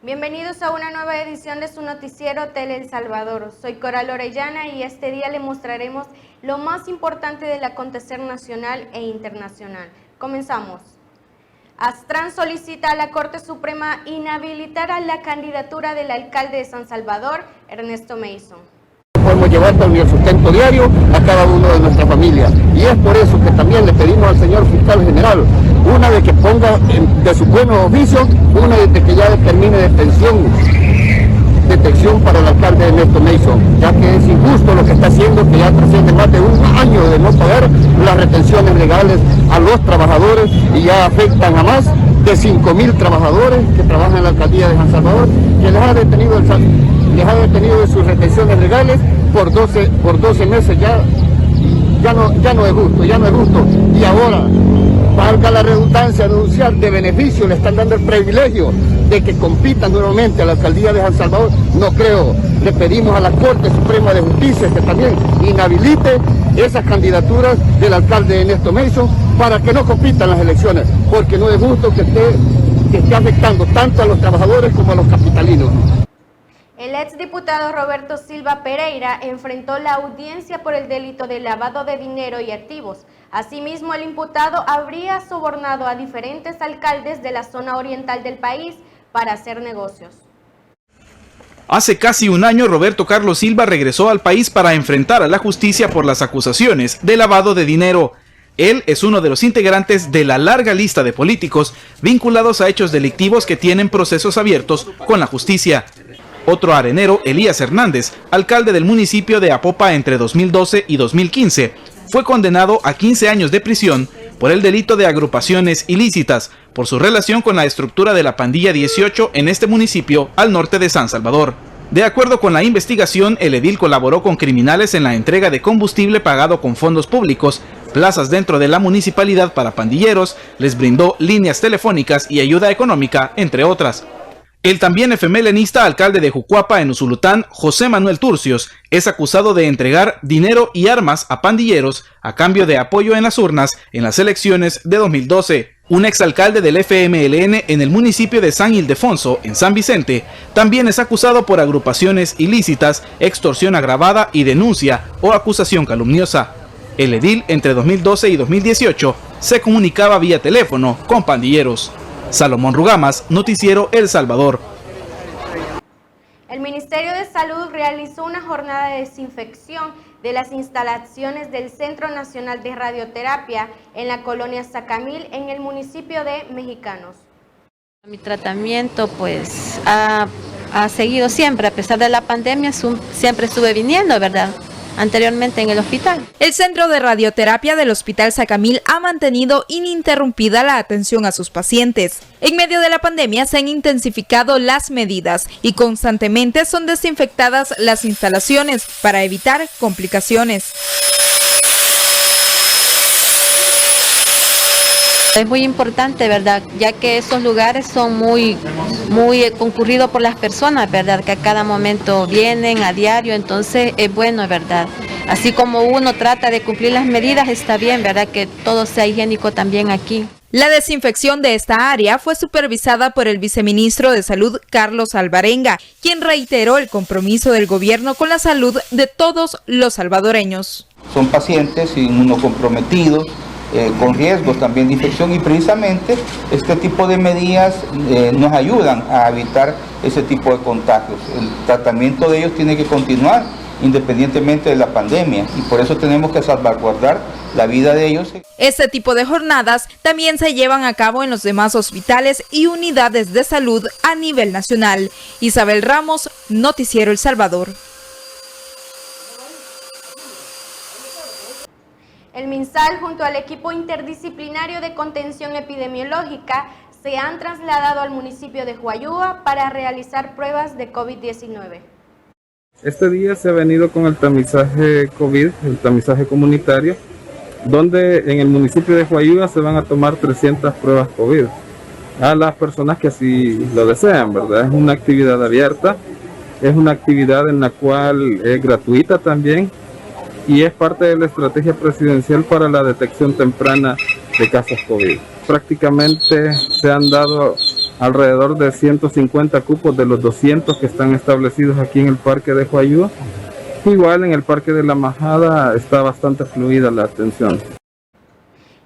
Bienvenidos a una nueva edición de su noticiero Tele El Salvador. Soy Coral Orellana y este día le mostraremos lo más importante del acontecer nacional e internacional. Comenzamos. Astran solicita a la Corte Suprema inhabilitar a la candidatura del alcalde de San Salvador, Ernesto Mason. Podemos llevar también el sustento diario a cada uno de nuestra familia. Y es por eso que también le pedimos al señor fiscal general, una vez que ponga de su buen oficio, una vez que ya determine detección para el alcalde Ernesto Mason, ya que es injusto lo que está haciendo, que ya trasciende más de un año de no pagar las retenciones legales a los trabajadores y ya afectan a más de 5.000 trabajadores que trabajan en la alcaldía de San Salvador, que les ha detenido de sus retenciones legales por 12 meses. Ya no es justo. Y ahora, valga la redundancia, anunciar de beneficio, le están dando el privilegio de que compitan nuevamente a la alcaldía de San Salvador. No creo. Le pedimos a la Corte Suprema de Justicia que también inhabilite esas candidaturas del alcalde Ernesto Mason para que no compitan las elecciones, porque no es justo que esté afectando tanto a los trabajadores como a los capitalinos. El exdiputado Roberto Silva Pereira enfrentó la audiencia por el delito de lavado de dinero y activos. Asimismo, el imputado habría sobornado a diferentes alcaldes de la zona oriental del país para hacer negocios. Hace casi un año, Roberto Carlos Silva regresó al país para enfrentar a la justicia por las acusaciones de lavado de dinero. Él es uno de los integrantes de la larga lista de políticos vinculados a hechos delictivos que tienen procesos abiertos con la justicia. Otro arenero, Elías Hernández, alcalde del municipio de Apopa entre 2012 y 2015, fue condenado a 15 años de prisión por el delito de agrupaciones ilícitas, por su relación con la estructura de la pandilla 18 en este municipio al norte de San Salvador. De acuerdo con la investigación, el edil colaboró con criminales en la entrega de combustible pagado con fondos públicos, plazas dentro de la municipalidad para pandilleros, les brindó líneas telefónicas y ayuda económica, entre otras. El también efemelenista alcalde de Jucuapa en Usulután, José Manuel Turcios, es acusado de entregar dinero y armas a pandilleros a cambio de apoyo en las urnas en las elecciones de 2012. Un exalcalde del FMLN en el municipio de San Ildefonso, en San Vicente, también es acusado por agrupaciones ilícitas, extorsión agravada y denuncia o acusación calumniosa. El edil entre 2012 y 2018 se comunicaba vía teléfono con pandilleros. Salomón Rugamas, Noticiero El Salvador. El Ministerio de Salud realizó una jornada de desinfección de las instalaciones del Centro Nacional de Radioterapia en la colonia Zacamil, en el municipio de Mexicanos. Mi tratamiento pues ha seguido siempre, a pesar de la pandemia, siempre estuve viniendo, ¿verdad? Anteriormente en el hospital. El Centro de Radioterapia del Hospital Zacamil ha mantenido ininterrumpida la atención a sus pacientes. En medio de la pandemia se han intensificado las medidas y constantemente son desinfectadas las instalaciones para evitar complicaciones. Es muy importante, ¿verdad? Ya que esos lugares son muy concurridos por las personas, ¿verdad? Que a cada momento vienen a diario, entonces es bueno, ¿verdad? Así como uno trata de cumplir las medidas, está bien, ¿verdad? Que todo sea higiénico también aquí. La desinfección de esta área fue supervisada por el viceministro de Salud, Carlos Alvarenga, quien reiteró el compromiso del gobierno con la salud de todos los salvadoreños. Son pacientes inmunocomprometidos, con riesgos también de infección, y precisamente este tipo de medidas nos ayudan a evitar ese tipo de contagios. El tratamiento de ellos tiene que continuar independientemente de la pandemia y por eso tenemos que salvaguardar la vida de ellos. Este tipo de jornadas también se llevan a cabo en los demás hospitales y unidades de salud a nivel nacional. Isabel Ramos, Noticiero El Salvador. El MinSal junto al equipo interdisciplinario de contención epidemiológica se han trasladado al municipio de Huayúa para realizar pruebas de COVID-19. Este día se ha venido con el tamizaje COVID, el tamizaje comunitario, donde en el municipio de Huayúa se van a tomar 300 pruebas COVID a las personas que así lo desean, ¿verdad? Es una actividad abierta, es una actividad en la cual es gratuita también y es parte de la estrategia presidencial para la detección temprana de casos COVID. Prácticamente se han dado alrededor de 150 cupos de los 200 que están establecidos aquí en el parque de Huayúa. Igual en el parque de La Majada está bastante fluida la atención.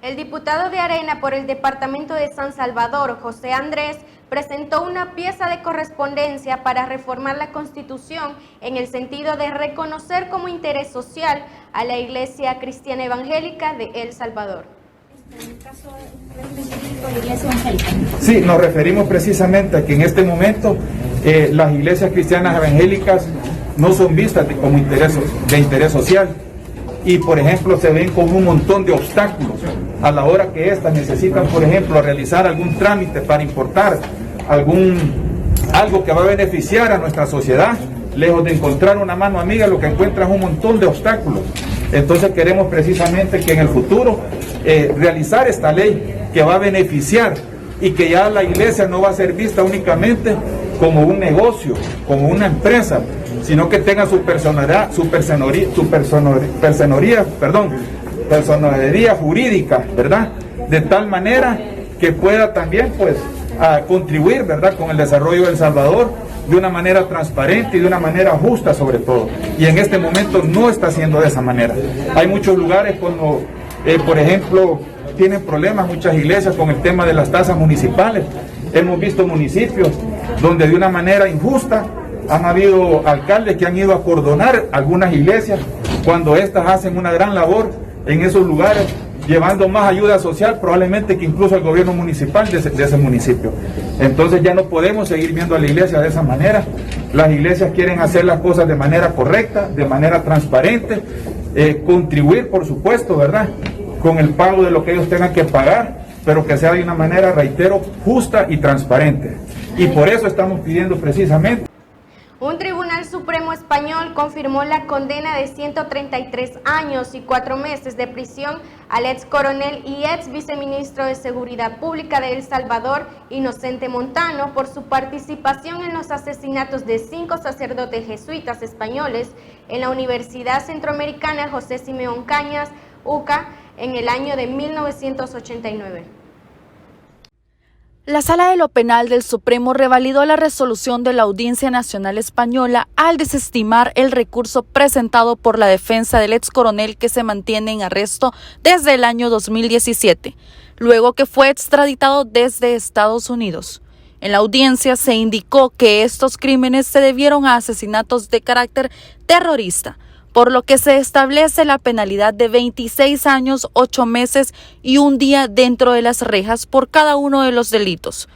El diputado de Arena por el departamento de San Salvador, José Andrés, presentó una pieza de correspondencia para reformar la Constitución en el sentido de reconocer como interés social a la Iglesia Cristiana Evangélica de El Salvador. Sí, nos referimos precisamente a que en este momento las iglesias cristianas evangélicas no son vistas como de interés social y, por ejemplo, se ven con un montón de obstáculos a la hora que éstas necesitan, por ejemplo, realizar algún trámite para importar algo que va a beneficiar a nuestra sociedad. Lejos de encontrar una mano amiga, lo que encuentran es un montón de obstáculos. Entonces queremos precisamente que en el futuro realizar esta ley que va a beneficiar y que ya la iglesia no va a ser vista únicamente como un negocio, como una empresa, sino que tenga su personalidad jurídica, ¿verdad? De tal manera que pueda también pues contribuir, ¿verdad?, con el desarrollo de El Salvador de una manera transparente y de una manera justa sobre todo. Y en este momento no está siendo de esa manera. Hay muchos lugares como, por ejemplo, tienen problemas muchas iglesias con el tema de las tasas municipales. Hemos visto municipios donde de una manera injusta han habido alcaldes que han ido a acordonar algunas iglesias cuando éstas hacen una gran labor en esos lugares, llevando más ayuda social probablemente que incluso al gobierno municipal de ese municipio. Entonces ya no podemos seguir viendo a la iglesia de esa manera. Las iglesias quieren hacer las cosas de manera correcta, de manera transparente, contribuir, por supuesto, ¿verdad?, con el pago de lo que ellos tengan que pagar, pero que sea de una manera, reitero, justa y transparente. Y por eso estamos pidiendo precisamente. Un tribunal supremo español confirmó la condena de 133 años y 4 meses de prisión al ex coronel y ex viceministro de Seguridad Pública de El Salvador, Inocente Montano, por su participación en los asesinatos de 5 sacerdotes jesuitas españoles en la Universidad Centroamericana José Simeón Cañas, UCA, en el año de 1989. La Sala de lo Penal del Supremo revalidó la resolución de la Audiencia Nacional Española al desestimar el recurso presentado por la defensa del ex coronel que se mantiene en arresto desde el año 2017, luego que fue extraditado desde Estados Unidos. En la audiencia se indicó que estos crímenes se debieron a asesinatos de carácter terrorista, por lo que se establece la penalidad de 26 años, 8 meses y 1 día dentro de las rejas por cada uno de los delitos.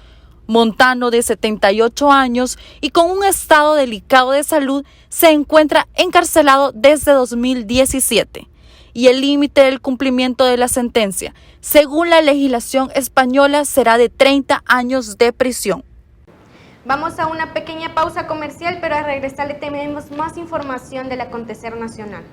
Montano, de 78 años y con un estado delicado de salud, se encuentra encarcelado desde 2017. Y el límite del cumplimiento de la sentencia, según la legislación española, será de 30 años de prisión. Vamos a una pequeña pausa comercial, pero al regresar le tenemos más información del acontecer nacional.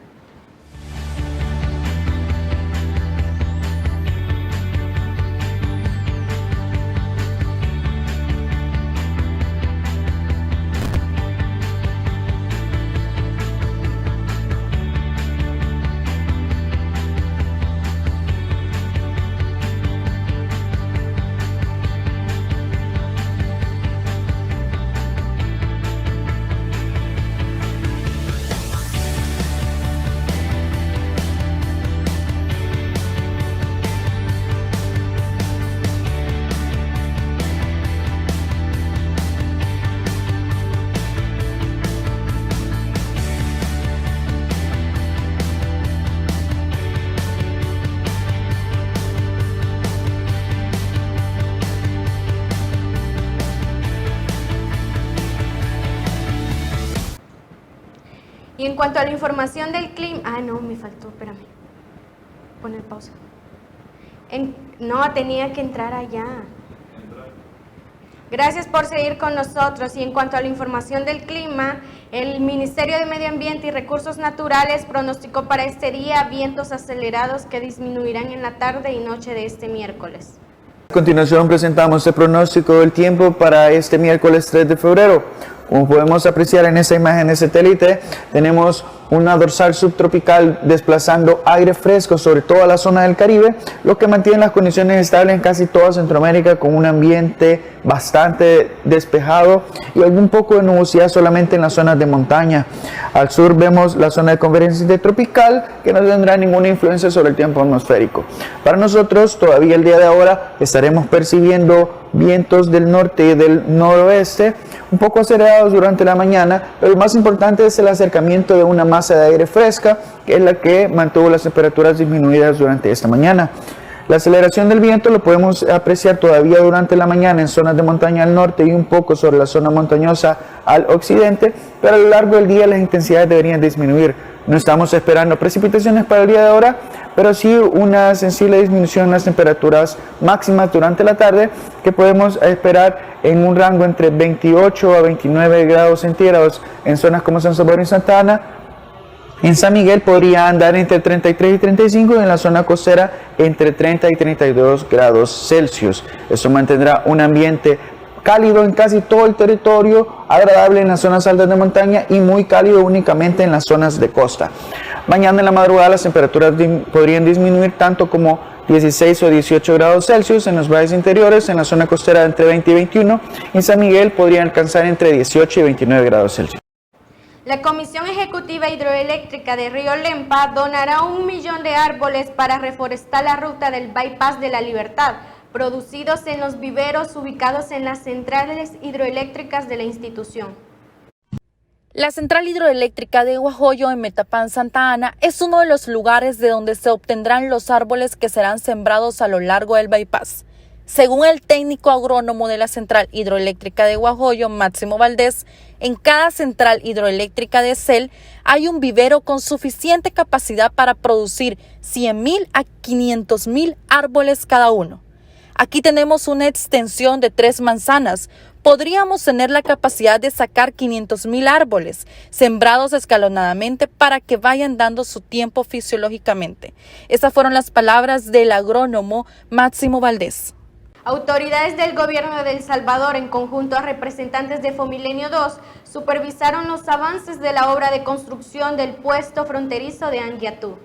Y en cuanto a la información del clima... Ah, no, me faltó, espérame. Poner pausa. No, tenía que entrar allá. Gracias por seguir con nosotros. Y en cuanto a la información del clima, el Ministerio de Medio Ambiente y Recursos Naturales pronosticó para este día vientos acelerados que disminuirán en la tarde y noche de este miércoles. A continuación presentamos el pronóstico del tiempo para este miércoles 3 de febrero. Como podemos apreciar en esta imagen de satélite, tenemos una dorsal subtropical desplazando aire fresco sobre toda la zona del Caribe, lo que mantiene las condiciones estables en casi toda Centroamérica con un ambiente bastante despejado y algún poco de nubosidad solamente en las zonas de montaña. Al sur vemos la zona de convergencia intertropical que no tendrá ninguna influencia sobre el tiempo atmosférico. Para nosotros todavía el día de ahora estaremos percibiendo vientos del norte y del noroeste un poco acelerados durante la mañana, pero lo más importante es el acercamiento de una masa de aire fresca, que es la que mantuvo las temperaturas disminuidas durante esta mañana. La aceleración del viento lo podemos apreciar todavía durante la mañana en zonas de montaña al norte y un poco sobre la zona montañosa al occidente, pero a lo largo del día las intensidades deberían disminuir. No estamos esperando precipitaciones para el día de ahora, pero sí una sensible disminución en las temperaturas máximas durante la tarde, que podemos esperar en un rango entre 28 a 29 grados centígrados en zonas como San Salvador y Santa Ana. En San Miguel podría andar entre 33 y 35 y en la zona costera entre 30 y 32 grados Celsius. Eso mantendrá un ambiente cálido en casi todo el territorio, agradable en las zonas altas de montaña y muy cálido únicamente en las zonas de costa. Mañana en la madrugada las temperaturas podrían disminuir tanto como 16 o 18 grados Celsius en los valles interiores, en la zona costera entre 20 y 21, y en San Miguel podrían alcanzar entre 18 y 29 grados Celsius. La Comisión Ejecutiva Hidroeléctrica de Río Lempa donará 1 millón de árboles para reforestar la ruta del Bypass de la Libertad, producidos en los viveros ubicados en las centrales hidroeléctricas de la institución. La central hidroeléctrica de Guajoyo en Metapán, Santa Ana, es uno de los lugares de donde se obtendrán los árboles que serán sembrados a lo largo del bypass. Según el técnico agrónomo de la central hidroeléctrica de Guajoyo, Máximo Valdés, en cada central hidroeléctrica de CEL hay un vivero con suficiente capacidad para producir 100.000 a 500.000 árboles cada uno. Aquí tenemos una extensión de 3 manzanas. Podríamos tener la capacidad de sacar 500.000 árboles sembrados escalonadamente para que vayan dando su tiempo fisiológicamente. Esas fueron las palabras del agrónomo Máximo Valdés. Autoridades del gobierno de El Salvador, en conjunto a representantes de Fomilenio 2, supervisaron los avances de la obra de construcción del puesto fronterizo de Anguiatú.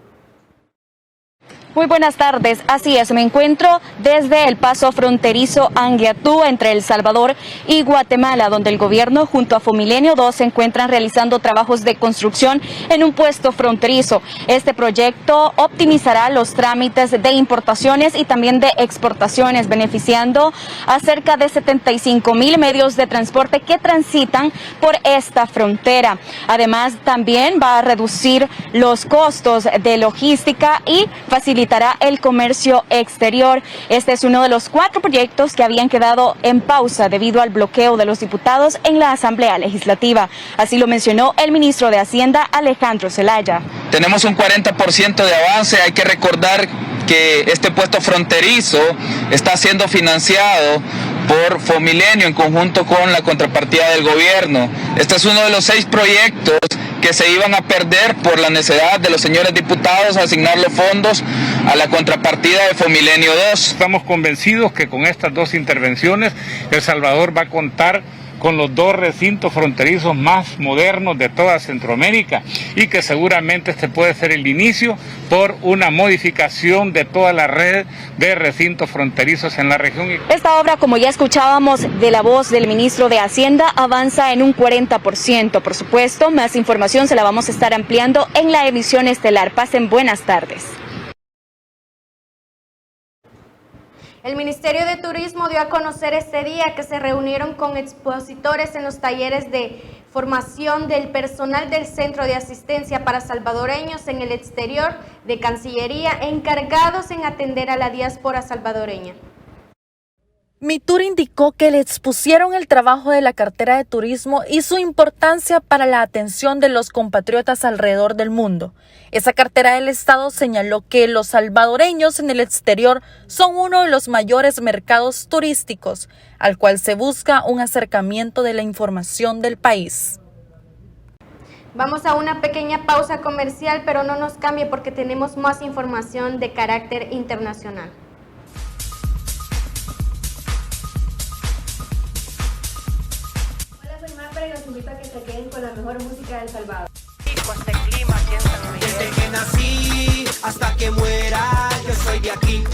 Muy buenas tardes, así es, me encuentro desde el paso fronterizo Anguiatú entre El Salvador y Guatemala, donde el gobierno junto a Fomilenio 2 se encuentran realizando trabajos de construcción en un puesto fronterizo. Este proyecto optimizará los trámites de importaciones y también de exportaciones, beneficiando a cerca de 75.000 medios de transporte que transitan por esta frontera. Además, también va a reducir los costos de logística y facilitará el comercio exterior. Este es uno de los 4 proyectos que habían quedado en pausa debido al bloqueo de los diputados en la Asamblea Legislativa. Así lo mencionó el ministro de Hacienda, Alejandro Zelaya. Tenemos un 40% de avance. Hay que recordar que este puesto fronterizo está siendo financiado por Fomilenio en conjunto con la contrapartida del gobierno. Este es uno de los 6 proyectos que se iban a perder por la necesidad de los señores diputados a asignar los fondos a la contrapartida de Fomilenio 2. Estamos convencidos que con estas 2 intervenciones El Salvador va a contar con los 2 recintos fronterizos más modernos de toda Centroamérica y que seguramente este puede ser el inicio por una modificación de toda la red de recintos fronterizos en la región. Esta obra, como ya escuchábamos de la voz del ministro de Hacienda, avanza en un 40%. Por supuesto, más información se la vamos a estar ampliando en la emisión estelar. Pasen buenas tardes. El Ministerio de Turismo dio a conocer este día que se reunieron con expositores en los talleres de formación del personal del Centro de Asistencia para Salvadoreños en el Exterior de Cancillería, encargados en atender a la diáspora salvadoreña. Mitur indicó que le expusieron el trabajo de la cartera de turismo y su importancia para la atención de los compatriotas alrededor del mundo. Esa cartera del Estado señaló que los salvadoreños en el exterior son uno de los mayores mercados turísticos, al cual se busca un acercamiento de la información del país. Vamos a una pequeña pausa comercial, pero no nos cambie porque tenemos más información de carácter internacional. Hola, soy Mapra y los invito a que se queden con la mejor música de El Salvador. Este clima Desde que nací hasta que muera, yo soy de aquí.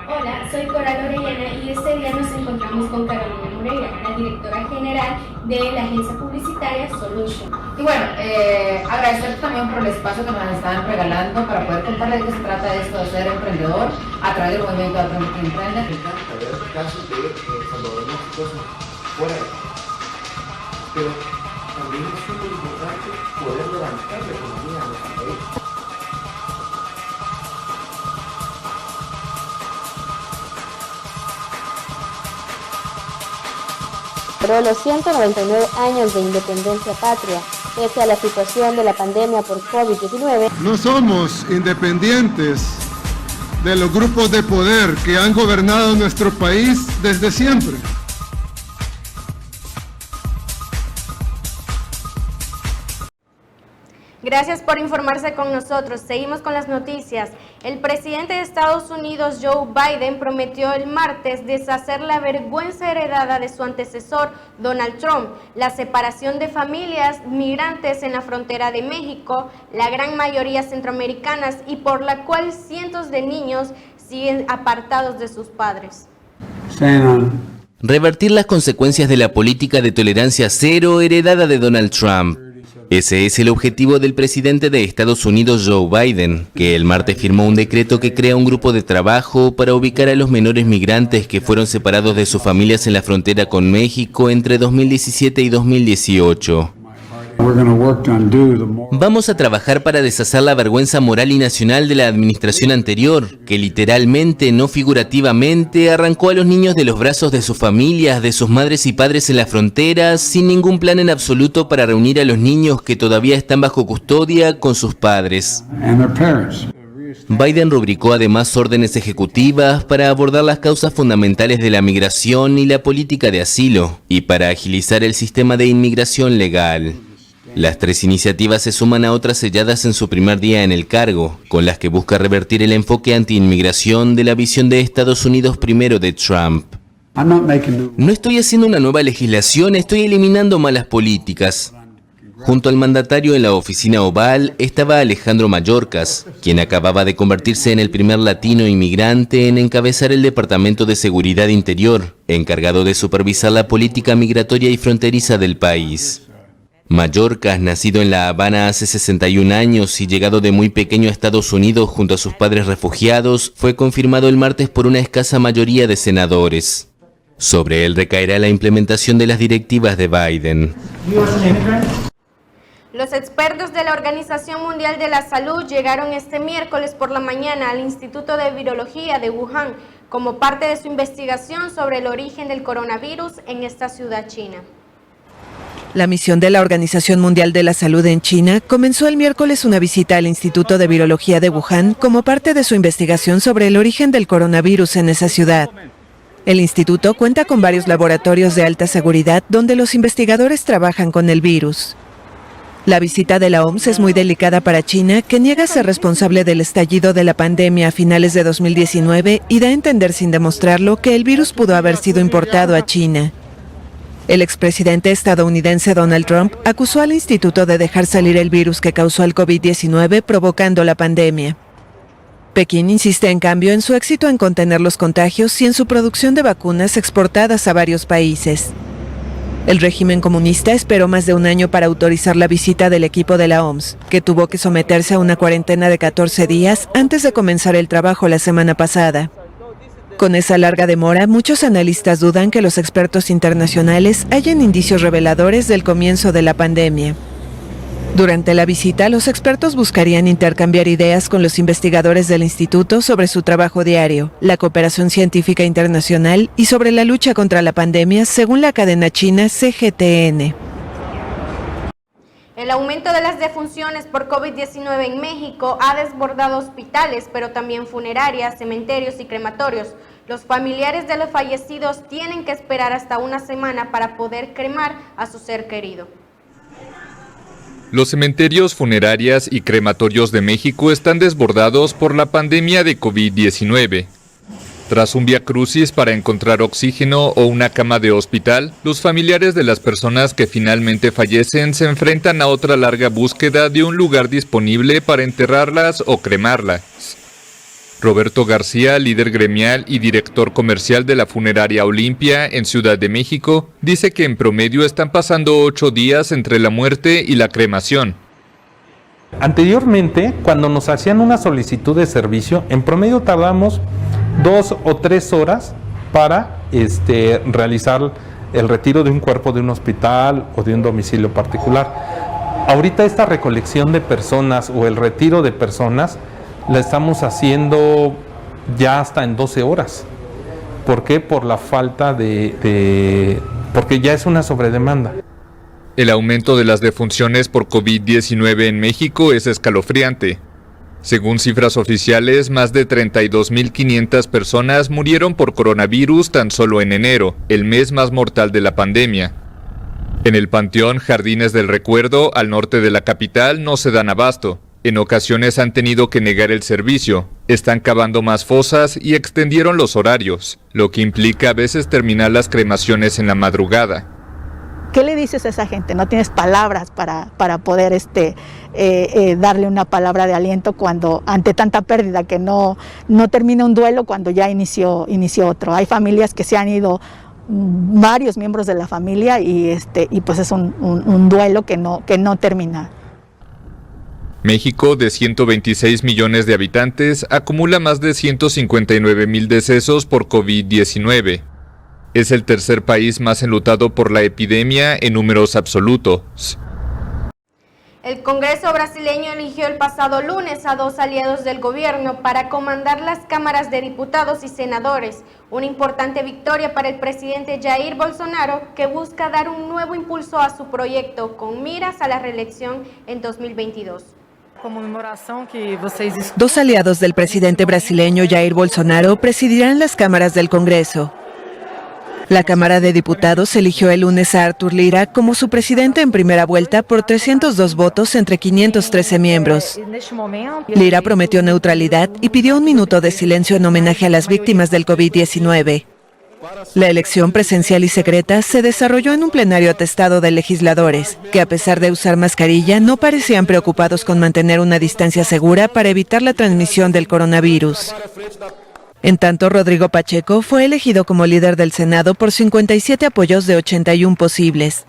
Hola, soy Coral Orellana y este día nos encontramos con Carolina Moreira, la directora general de la agencia publicitaria Solution. Y bueno, agradecerte también por el espacio que nos están regalando para poder contarles de qué se trata esto de ser emprendedor a través del movimiento de Aprende que Emprende. Me encanta ver casos de salvadoreños exitosos fuera de casa, pero también es súper importante poder levantar la economía de nuestro país. Pero los 199 años de independencia patria, pese a la situación de la pandemia por COVID-19. No somos independientes de los grupos de poder que han gobernado nuestro país desde siempre. Gracias por informarse con nosotros. Seguimos con las noticias. El presidente de Estados Unidos, Joe Biden, prometió el martes deshacer la vergüenza heredada de su antecesor, Donald Trump, la separación de familias migrantes en la frontera de México, la gran mayoría centroamericanas, y por la cual cientos de niños siguen apartados de sus padres. Revertir las consecuencias de la política de tolerancia cero heredada de Donald Trump. Ese es el objetivo del presidente de Estados Unidos, Joe Biden, que el martes firmó un decreto que crea un grupo de trabajo para ubicar a los menores migrantes que fueron separados de sus familias en la frontera con México entre 2017 y 2018. Vamos a trabajar para deshacer la vergüenza moral y nacional de la administración anterior, que literalmente, no figurativamente, arrancó a los niños de los brazos de sus familias, de sus madres y padres en la frontera, sin ningún plan en absoluto para reunir a los niños que todavía están bajo custodia con sus padres. Biden rubricó además órdenes ejecutivas para abordar las causas fundamentales de la migración y la política de asilo, y para agilizar el sistema de inmigración legal. Las tres iniciativas se suman a otras selladas en su primer día en el cargo, con las que busca revertir el enfoque anti-inmigración de la visión de Estados Unidos primero de Trump. No estoy haciendo una nueva legislación, estoy eliminando malas políticas. Junto al mandatario en la oficina oval estaba Alejandro Mayorkas, quien acababa de convertirse en el primer latino inmigrante en encabezar el Departamento de Seguridad Interior, encargado de supervisar la política migratoria y fronteriza del país. Mayorkas, nacido en La Habana hace 61 años y llegado de muy pequeño a Estados Unidos junto a sus padres refugiados, fue confirmado el martes por una escasa mayoría de senadores. Sobre él recaerá la implementación de las directivas de Biden. Los expertos de la Organización Mundial de la Salud llegaron este miércoles por la mañana al Instituto de Virología de Wuhan como parte de su investigación sobre el origen del coronavirus en esta ciudad china. La misión de la Organización Mundial de la Salud en China comenzó el miércoles una visita al Instituto de Virología de Wuhan como parte de su investigación sobre el origen del coronavirus en esa ciudad. El instituto cuenta con varios laboratorios de alta seguridad donde los investigadores trabajan con el virus. La visita de la OMS es muy delicada para China, que niega ser responsable del estallido de la pandemia a finales de 2019 y da a entender sin demostrarlo que el virus pudo haber sido importado a China. El expresidente estadounidense Donald Trump acusó al instituto de dejar salir el virus que causó el COVID-19 provocando la pandemia. Pekín insiste en cambio en su éxito en contener los contagios y en su producción de vacunas exportadas a varios países. El régimen comunista esperó más de un año para autorizar la visita del equipo de la OMS, que tuvo que someterse a una cuarentena de 14 días antes de comenzar el trabajo la semana pasada. Con esa larga demora, muchos analistas dudan que los expertos internacionales hayan indicios reveladores del comienzo de la pandemia. Durante la visita, los expertos buscarían intercambiar ideas con los investigadores del instituto sobre su trabajo diario, la cooperación científica internacional y sobre la lucha contra la pandemia, según la cadena china CGTN. El aumento de las defunciones por COVID-19 en México ha desbordado hospitales, pero también funerarias, cementerios y crematorios, Los familiares de los fallecidos tienen que esperar hasta una semana para poder cremar a su ser querido. Los cementerios, funerarias y crematorios de México están desbordados por la pandemia de COVID-19. Tras un viacrucis para encontrar oxígeno o una cama de hospital, los familiares de las personas que finalmente fallecen se enfrentan a otra larga búsqueda de un lugar disponible para enterrarlas o cremarlas. Roberto García, líder gremial y director comercial de la funeraria Olimpia en Ciudad de México, dice que en promedio están pasando 8 días entre la muerte y la cremación. Anteriormente, cuando nos hacían una solicitud de servicio, en promedio tardamos 2 o 3 horas para realizar el retiro de un cuerpo de un hospital o de un domicilio particular. Ahorita esta recolección de personas o el retiro de personas la estamos haciendo ya hasta en 12 horas. ¿Por qué? Por la falta porque ya es una sobredemanda. El aumento de las defunciones por COVID-19 en México es escalofriante. Según cifras oficiales, más de 32.500 personas murieron por coronavirus tan solo en enero, el mes más mortal de la pandemia. En el Panteón Jardines del Recuerdo, al norte de la capital, no se dan abasto. En ocasiones han tenido que negar el servicio, están cavando más fosas y extendieron los horarios, lo que implica a veces terminar las cremaciones en la madrugada. ¿Qué le dices a esa gente? No tienes palabras para poder darle una palabra de aliento cuando ante tanta pérdida, que no termina un duelo cuando ya inició otro. Hay familias que se han ido, varios miembros de la familia, y pues es un duelo que no termina. México, de 126 millones de habitantes, acumula más de 159,000 decesos por COVID-19. Es el tercer país más enlutado por la epidemia en números absolutos. El Congreso brasileño eligió el pasado lunes a 2 aliados del gobierno para comandar las cámaras de diputados y senadores, una importante victoria para el presidente Jair Bolsonaro, que busca dar un nuevo impulso a su proyecto con miras a la reelección en 2022. Dos aliados del presidente brasileño Jair Bolsonaro presidirán las cámaras del Congreso. La Cámara de Diputados eligió el lunes a Arthur Lira como su presidente en primera vuelta por 302 votos entre 513 miembros. Lira prometió neutralidad y pidió un minuto de silencio en homenaje a las víctimas del COVID-19. La elección presencial y secreta se desarrolló en un plenario atestado de legisladores, que a pesar de usar mascarilla no parecían preocupados con mantener una distancia segura para evitar la transmisión del coronavirus. En tanto, Rodrigo Pacheco fue elegido como líder del Senado por 57 apoyos de 81 posibles.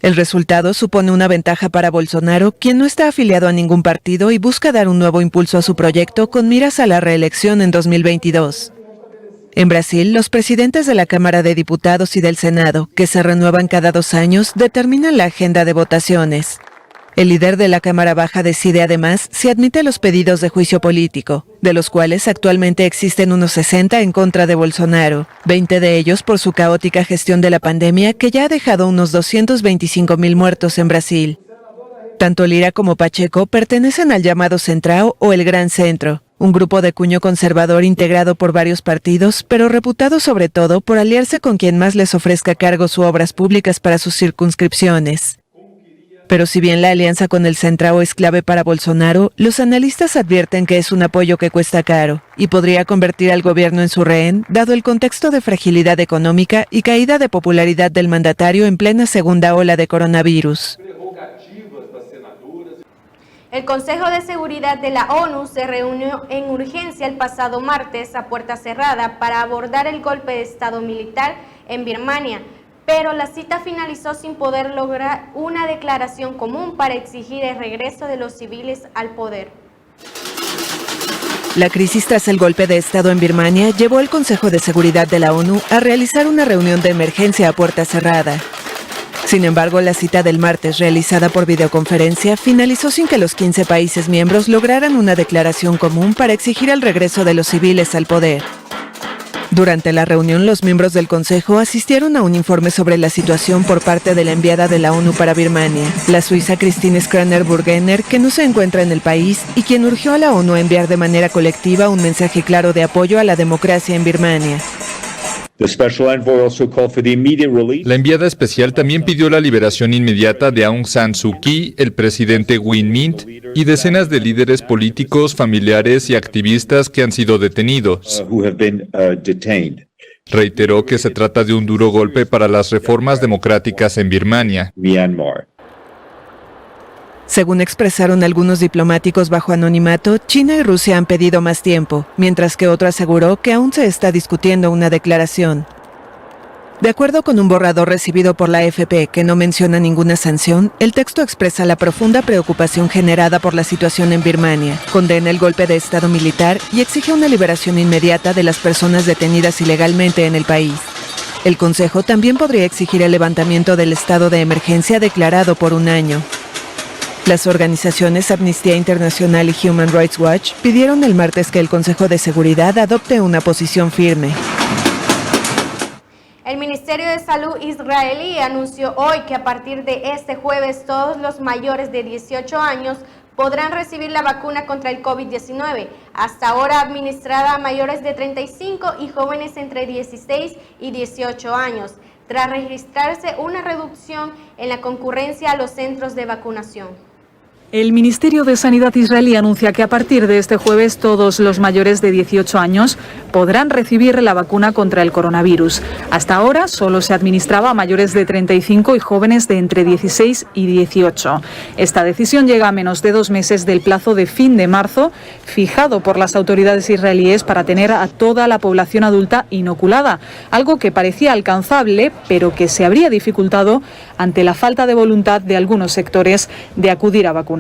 El resultado supone una ventaja para Bolsonaro, quien no está afiliado a ningún partido y busca dar un nuevo impulso a su proyecto con miras a la reelección en 2022. En Brasil, los presidentes de la Cámara de Diputados y del Senado, que se renuevan cada 2 años, determinan la agenda de votaciones. El líder de la Cámara Baja decide además si admite los pedidos de juicio político, de los cuales actualmente existen unos 60 en contra de Bolsonaro, 20 de ellos por su caótica gestión de la pandemia que ya ha dejado unos 225,000 muertos en Brasil. Tanto Lira como Pacheco pertenecen al llamado Centrão o el Gran Centro, un grupo de cuño conservador integrado por varios partidos, pero reputado sobre todo por aliarse con quien más les ofrezca cargos u obras públicas para sus circunscripciones. Pero si bien la alianza con el Centrão es clave para Bolsonaro, los analistas advierten que es un apoyo que cuesta caro y podría convertir al gobierno en su rehén, dado el contexto de fragilidad económica y caída de popularidad del mandatario en plena segunda ola de coronavirus. El Consejo de Seguridad de la ONU se reunió en urgencia el pasado martes a puerta cerrada para abordar el golpe de Estado militar en Birmania, pero la cita finalizó sin poder lograr una declaración común para exigir el regreso de los civiles al poder. La crisis tras el golpe de Estado en Birmania llevó al Consejo de Seguridad de la ONU a realizar una reunión de emergencia a puerta cerrada. Sin embargo, la cita del martes, realizada por videoconferencia, finalizó sin que los 15 países miembros lograran una declaración común para exigir el regreso de los civiles al poder. Durante la reunión, los miembros del Consejo asistieron a un informe sobre la situación por parte de la enviada de la ONU para Birmania, la suiza Christine Schraner-Burgener, que no se encuentra en el país y quien urgió a la ONU a enviar de manera colectiva un mensaje claro de apoyo a la democracia en Birmania. La enviada especial también pidió la liberación inmediata de Aung San Suu Kyi, el presidente Win Myint y decenas de líderes políticos, familiares y activistas que han sido detenidos. Reiteró que se trata de un duro golpe para las reformas democráticas en Birmania. Según expresaron algunos diplomáticos bajo anonimato, China y Rusia han pedido más tiempo, mientras que otro aseguró que aún se está discutiendo una declaración. De acuerdo con un borrador recibido por la AFP que no menciona ninguna sanción, el texto expresa la profunda preocupación generada por la situación en Birmania, condena el golpe de Estado militar y exige una liberación inmediata de las personas detenidas ilegalmente en el país. El Consejo también podría exigir el levantamiento del estado de emergencia declarado por un año. Las organizaciones Amnistía Internacional y Human Rights Watch pidieron el martes que el Consejo de Seguridad adopte una posición firme. El Ministerio de Salud israelí anunció hoy que a partir de este jueves todos los mayores de 18 años podrán recibir la vacuna contra el COVID-19, hasta ahora administrada a mayores de 35 y jóvenes entre 16 y 18 años, tras registrarse una reducción en la concurrencia a los centros de vacunación. El Ministerio de Sanidad israelí anuncia que a partir de este jueves todos los mayores de 18 años podrán recibir la vacuna contra el coronavirus. Hasta ahora solo se administraba a mayores de 35 y jóvenes de entre 16 y 18. Esta decisión llega a menos de 2 meses del plazo de fin de marzo fijado por las autoridades israelíes para tener a toda la población adulta inoculada, algo que parecía alcanzable pero que se habría dificultado ante la falta de voluntad de algunos sectores de acudir a vacunarse.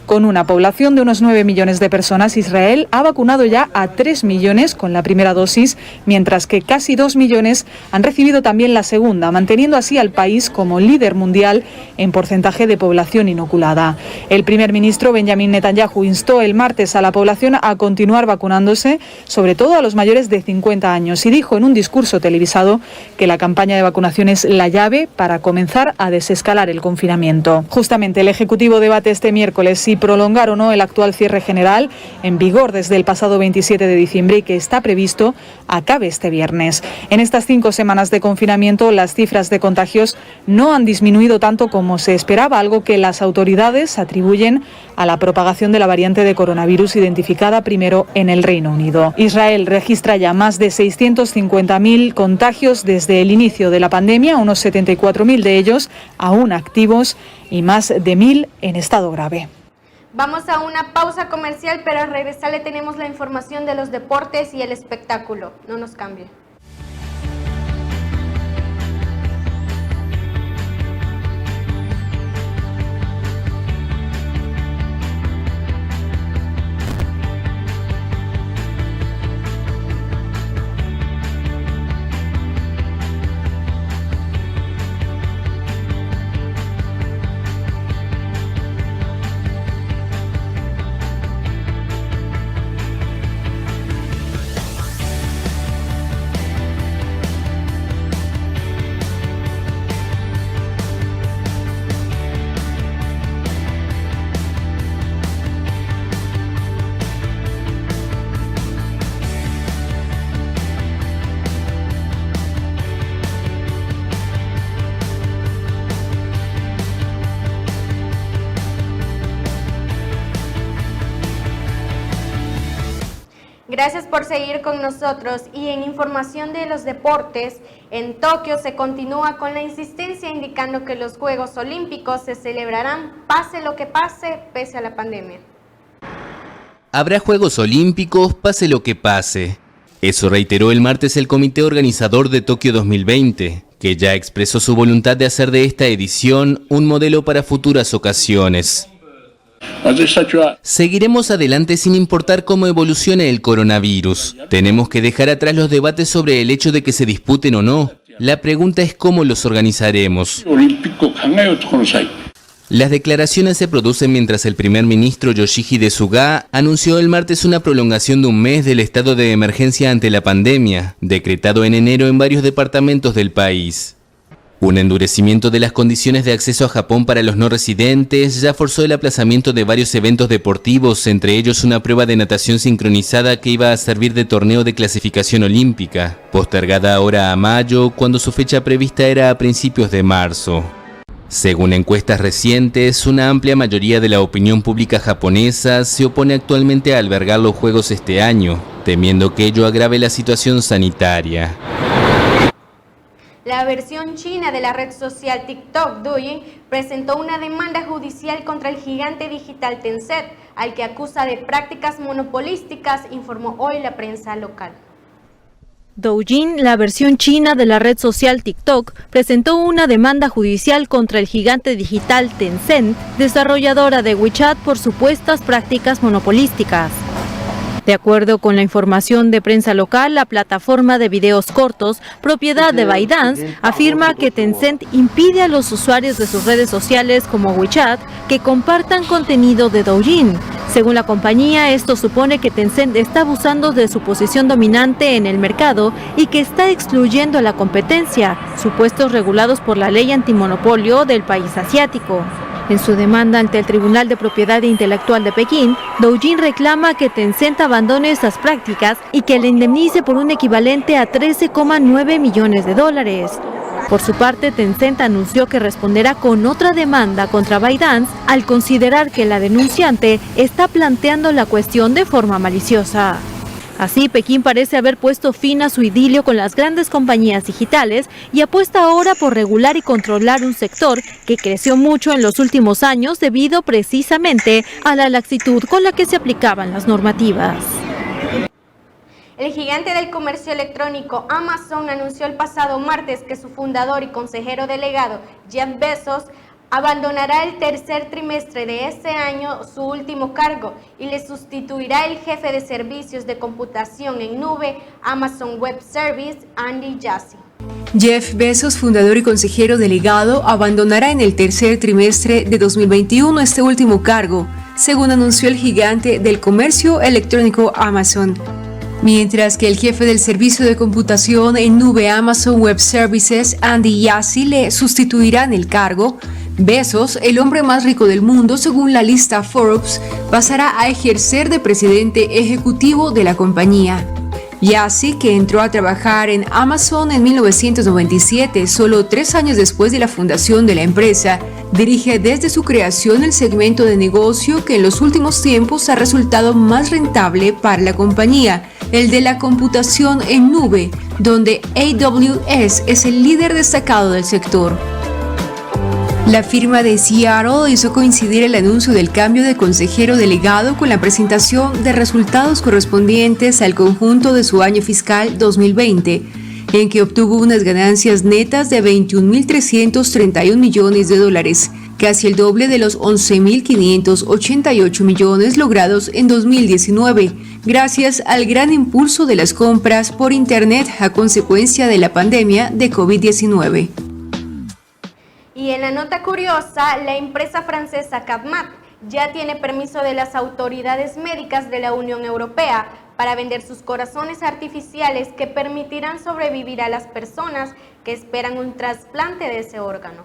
Con una población de unos 9 millones de personas, Israel ha vacunado ya a 3 millones con la primera dosis, mientras que casi 2 millones han recibido también la segunda, manteniendo así al país como líder mundial en porcentaje de población inoculada. El primer ministro Benjamin Netanyahu instó el martes a la población a continuar vacunándose, sobre todo a los mayores de 50 años, y dijo en un discurso televisado que la campaña de vacunación es la llave para comenzar a desescalar el confinamiento. Justamente el Ejecutivo debate este miércoles si prolongar o no el actual cierre general en vigor desde el pasado 27 de diciembre y que está previsto acabe este viernes. En estas 5 semanas de confinamiento, las cifras de contagios no han disminuido tanto como se esperaba, algo que las autoridades atribuyen a la propagación de la variante de coronavirus identificada primero en el Reino Unido. Israel registra ya más de 650.000 contagios desde el inicio de la pandemia, unos 74.000 de ellos aún activos y más de 1.000 en estado grave. Vamos a una pausa comercial, pero al regresar le tenemos la información de los deportes y el espectáculo. No nos cambie. Gracias por seguir con nosotros y en información de los deportes, en Tokio se continúa con la insistencia indicando que los Juegos Olímpicos se celebrarán pase lo que pase, pese a la pandemia. Habrá Juegos Olímpicos, pase lo que pase. Eso reiteró el martes el comité organizador de Tokio 2020, que ya expresó su voluntad de hacer de esta edición un modelo para futuras ocasiones. Seguiremos adelante sin importar cómo evolucione el coronavirus. Tenemos que dejar atrás los debates sobre el hecho de que se disputen o no. La pregunta es cómo los organizaremos. Las declaraciones se producen mientras el primer ministro Yoshihide Suga anunció el martes una prolongación de un mes del estado de emergencia ante la pandemia, decretado en enero en varios departamentos del país. Un endurecimiento de las condiciones de acceso a Japón para los no residentes ya forzó el aplazamiento de varios eventos deportivos, entre ellos una prueba de natación sincronizada que iba a servir de torneo de clasificación olímpica, postergada ahora a mayo, cuando su fecha prevista era a principios de marzo. Según encuestas recientes, una amplia mayoría de la opinión pública japonesa se opone actualmente a albergar los Juegos este año, temiendo que ello agrave la situación sanitaria. La versión china de la red social TikTok, Douyin, presentó una demanda judicial contra el gigante digital Tencent, al que acusa de prácticas monopolísticas, informó hoy la prensa local. Douyin, la versión china de la red social TikTok, presentó una demanda judicial contra el gigante digital Tencent, desarrolladora de WeChat, por supuestas prácticas monopolísticas. De acuerdo con la información de prensa local, la plataforma de videos cortos, propiedad de ByteDance, afirma que Tencent impide a los usuarios de sus redes sociales como WeChat que compartan contenido de Douyin. Según la compañía, esto supone que Tencent está abusando de su posición dominante en el mercado y que está excluyendo a la competencia, supuestos regulados por la ley antimonopolio del país asiático. En su demanda ante el Tribunal de Propiedad Intelectual de Pekín, Douyin reclama que Tencent abandone estas prácticas y que le indemnice por un equivalente a 13,9 millones de dólares. Por su parte, Tencent anunció que responderá con otra demanda contra ByteDance al considerar que la denunciante está planteando la cuestión de forma maliciosa. Así, Pekín parece haber puesto fin a su idilio con las grandes compañías digitales y apuesta ahora por regular y controlar un sector que creció mucho en los últimos años debido precisamente a la laxitud con la que se aplicaban las normativas. El gigante del comercio electrónico Amazon anunció el pasado martes que su fundador y consejero delegado, Jeff Bezos, abandonará el tercer trimestre de este año su último cargo y le sustituirá el jefe de servicios de computación en nube Amazon Web Services, Andy Jassy. Jeff Bezos, fundador y consejero delegado, abandonará en el tercer trimestre de 2021 este último cargo, según anunció el gigante del comercio electrónico Amazon. Mientras que el jefe del servicio de computación en nube Amazon Web Services, Andy Jassy, le sustituirá en el cargo, Bezos, el hombre más rico del mundo según la lista Forbes, pasará a ejercer de presidente ejecutivo de la compañía. Jassy, que entró a trabajar en Amazon en 1997, solo 3 años después de la fundación de la empresa, dirige desde su creación el segmento de negocio que en los últimos tiempos ha resultado más rentable para la compañía, el de la computación en nube, donde AWS es el líder destacado del sector. La firma de Seattle hizo coincidir el anuncio del cambio de consejero delegado con la presentación de resultados correspondientes al conjunto de su año fiscal 2020, en que obtuvo unas ganancias netas de 21.331 millones de dólares, casi el doble de los 11.588 millones logrados en 2019, gracias al gran impulso de las compras por Internet a consecuencia de la pandemia de COVID-19. Y en la nota curiosa, la empresa francesa CAPMAT ya tiene permiso de las autoridades médicas de la Unión Europea para vender sus corazones artificiales que permitirán sobrevivir a las personas que esperan un trasplante de ese órgano.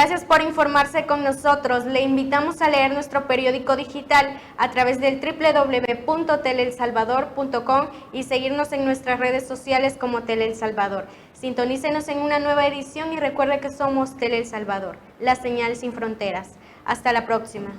Gracias por informarse con nosotros. Le invitamos a leer nuestro periódico digital a través del www.teleelsalvador.com y seguirnos en nuestras redes sociales como Tele El Salvador. Sintonícenos en una nueva edición y recuerde que somos Tele El Salvador, la señal sin fronteras. Hasta la próxima.